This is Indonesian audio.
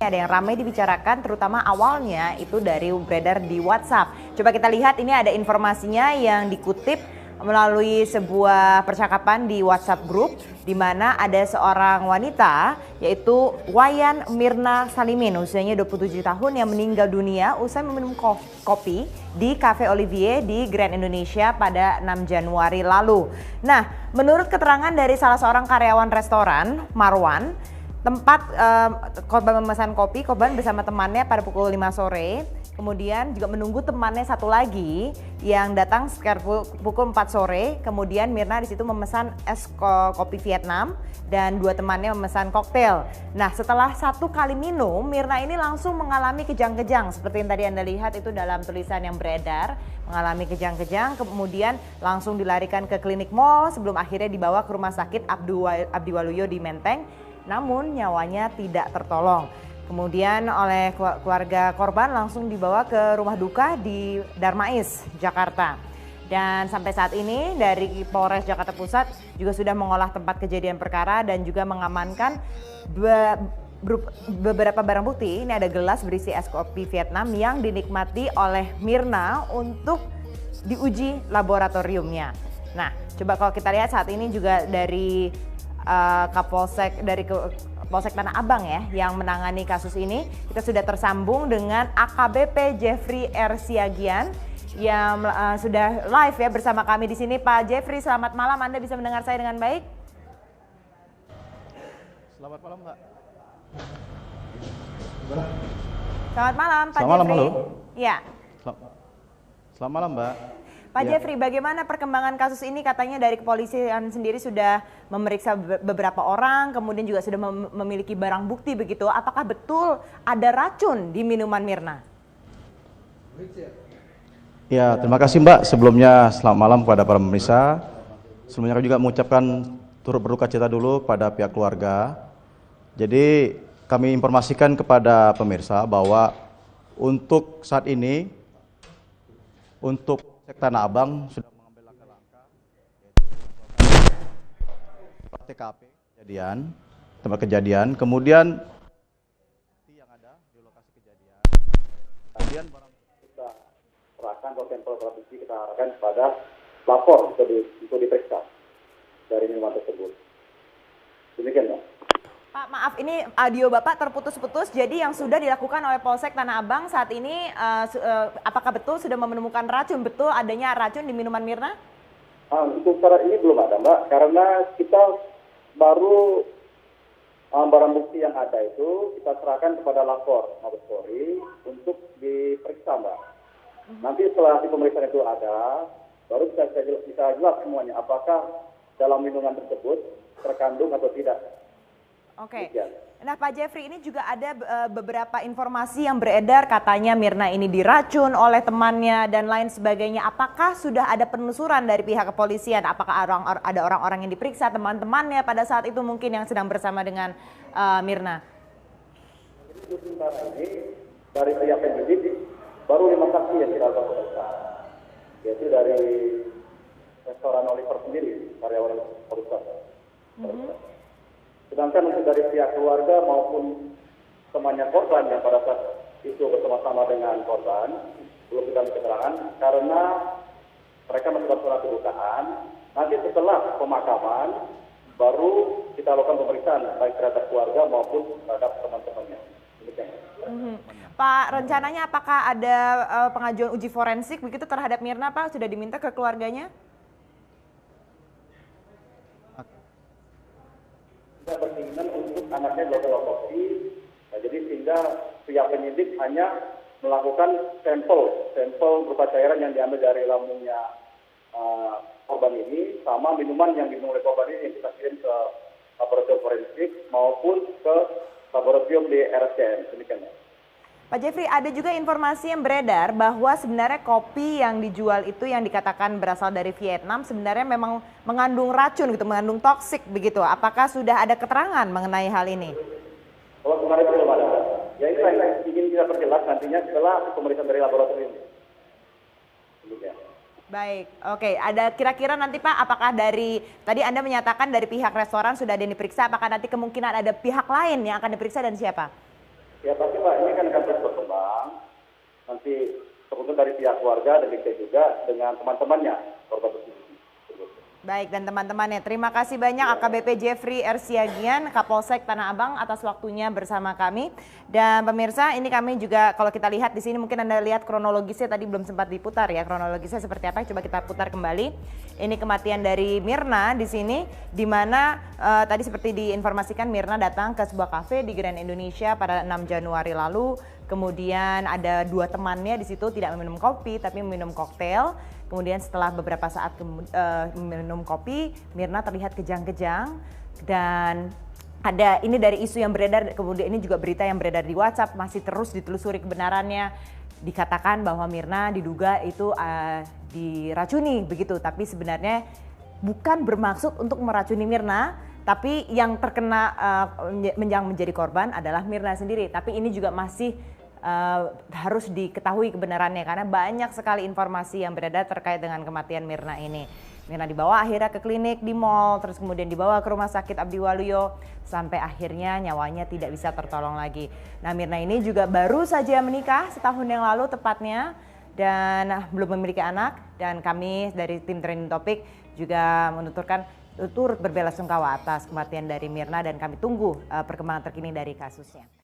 Ada yang ramai dibicarakan, terutama awalnya itu dari beredar di WhatsApp. Coba kita lihat, ini ada informasinya yang dikutip melalui sebuah percakapan di WhatsApp group, di mana ada seorang wanita yaitu Wayan Mirna Salimin, usianya 27 tahun, yang meninggal dunia usai meminum kopi di Cafe Olivier di Grand Indonesia pada 6 Januari lalu. Nah, menurut keterangan dari salah seorang karyawan restoran, Marwan, tempat korban memesan kopi, korban bersama temannya pada pukul 5 sore. Kemudian juga menunggu temannya satu lagi yang datang sekitar pukul 4 sore. Kemudian Mirna di situ memesan es kopi Vietnam dan dua temannya memesan koktail. Nah, setelah satu kali minum, Mirna ini langsung mengalami kejang-kejang. Seperti yang tadi Anda lihat itu dalam tulisan yang beredar, mengalami kejang-kejang, kemudian langsung dilarikan ke klinik mall sebelum akhirnya dibawa ke rumah sakit Abdi Waluyo di Menteng. Namun nyawanya tidak tertolong. Kemudian oleh keluarga korban langsung dibawa ke rumah duka di Darmais, Jakarta. Dan sampai saat ini dari Polres Jakarta Pusat juga sudah mengolah tempat kejadian perkara dan juga mengamankan beberapa barang bukti. Ini ada gelas berisi es kopi Vietnam yang dinikmati oleh Mirna untuk diuji laboratoriumnya. Nah, coba kalau kita lihat saat ini juga dari Kapolsek dari Polsek Tanah Abang ya yang menangani kasus ini, kita sudah tersambung dengan AKBP Jeffrey R. Siagian yang sudah live ya bersama kami di sini. Pak Jeffrey, selamat malam. Anda bisa mendengar saya dengan baik? Selamat malam, Mbak. Selamat malam, Pak Selamat Jeffrey. malam, halo. Ya. Selamat malam, Mbak. Pak Ya. Jeffrey, bagaimana perkembangan kasus ini? Katanya dari kepolisian sendiri sudah memeriksa beberapa orang, kemudian juga sudah memiliki barang bukti begitu. Apakah betul ada racun di minuman Mirna? Ya, terima kasih Mbak. Sebelumnya selamat malam kepada para pemirsa. Sebelumnya kami juga mengucapkan turut berduka cita dulu pada pihak keluarga. Jadi kami informasikan kepada pemirsa bahwa untuk saat ini, untuk Tanah Abang sudah mengambil langkah-langkah yaitu TKP kejadian, tempat kejadian, kemudian yang ada di lokasi kejadian, kemudian barang kita serahkan ke sampel barang bukti, kita arahkan kepada lapor untuk diperiksa dari minuman tersebut. Demikian, Pak. Pak, maaf, ini audio Bapak terputus-putus. Jadi yang sudah dilakukan oleh Polsek Tanah Abang saat ini, apakah betul sudah menemukan racun? Betul adanya racun di minuman Mirna? Untuk saat ini belum ada, Mbak, karena kita baru barang bukti yang ada itu kita serahkan kepada lapor Mabes Polri untuk diperiksa, Mbak. Nanti setelah di pemeriksaan itu ada, baru bisa jelas semuanya apakah dalam minuman tersebut terkandung atau tidak. Oke. Nah, Pak Jeffrey, ini juga ada beberapa informasi yang beredar, katanya Mirna ini diracun oleh temannya dan lain sebagainya. Apakah sudah ada penelusuran dari pihak kepolisian? Apakah ada orang-orang yang diperiksa, teman-temannya pada saat itu mungkin yang sedang bersama dengan Mirna? Jadi sementara ini dari pihak penyidik baru 5 saksi yang kita lakukan pemeriksaan, yaitu dari restoran Oliver sendiri, karyawan Oliver. Sedangkan untuk dari pihak keluarga maupun temannya korban yang pada saat itu bersama-sama dengan korban belum kita minta keterangan karena mereka masih bersurat kedukaan. Nanti setelah pemakaman baru kita lakukan pemeriksaan baik terhadap keluarga maupun terhadap teman-temannya. Pak, rencananya apakah ada pengajuan uji forensik begitu terhadap Mirna, Pak? Sudah diminta ke keluarganya? Kita berkeinginan untuk anaknya dilakukan otopsi, nah, jadi sehingga pihak penyidik hanya melakukan sampel berupa cairan yang diambil dari lambungnya korban ini sama minuman yang diminum oleh korban ini yang kita kirim ke laboratorium forensik maupun ke laboratorium di RSCM. Demikian. Pak Jeffrey, ada juga informasi yang beredar bahwa sebenarnya kopi yang dijual itu yang dikatakan berasal dari Vietnam sebenarnya memang mengandung racun gitu, mengandung toksik begitu. Apakah sudah ada keterangan mengenai hal ini? Kalau kemarin itu belum ada. Ya ini yang ingin kita perjelas nantinya setelah pemeriksaan dari laboratorium. Demikian. Baik, oke. Ada kira-kira nanti Pak, apakah dari, tadi Anda menyatakan dari pihak restoran sudah ada yang diperiksa, apakah nanti kemungkinan ada pihak lain yang akan diperiksa dan siapa? Ya pasti Pak, ini kan akan terus berkembang. Nanti teruntuk dari pihak keluarga dan juga dengan teman-temannya korban tersebut. Baik, dan teman-temannya, terima kasih banyak AKBP Jeffrey R. Siagian, Kapolsek Tanah Abang atas waktunya bersama kami. Dan pemirsa, ini kami juga kalau kita lihat di sini mungkin Anda lihat kronologisnya tadi belum sempat diputar ya. Kronologisnya seperti apa? Coba kita putar kembali. Ini kematian dari Mirna di sini, di mana tadi seperti diinformasikan Mirna datang ke sebuah kafe di Grand Indonesia pada 6 Januari lalu. Kemudian ada 2 temannya di situ tidak meminum kopi tapi meminum koktail. Kemudian setelah beberapa saat minum kopi, Mirna terlihat kejang-kejang dan ada ini dari isu yang beredar, kemudian ini juga berita yang beredar di WhatsApp masih terus ditelusuri kebenarannya. Dikatakan bahwa Mirna diduga itu diracuni begitu, tapi sebenarnya bukan bermaksud untuk meracuni Mirna, tapi yang terkena yang menjadi korban adalah Mirna sendiri. Tapi ini juga masih harus diketahui kebenarannya karena banyak sekali informasi yang beredar terkait dengan kematian Mirna ini. Mirna dibawa akhirnya ke klinik di mall, terus kemudian dibawa ke rumah sakit Abdi Waluyo sampai akhirnya nyawanya tidak bisa tertolong lagi. Nah, Mirna ini juga baru saja menikah setahun yang lalu tepatnya dan belum memiliki anak, dan kami dari tim Trending Topic juga menuturkan turut berbelasungkawa atas kematian dari Mirna dan kami tunggu perkembangan terkini dari kasusnya.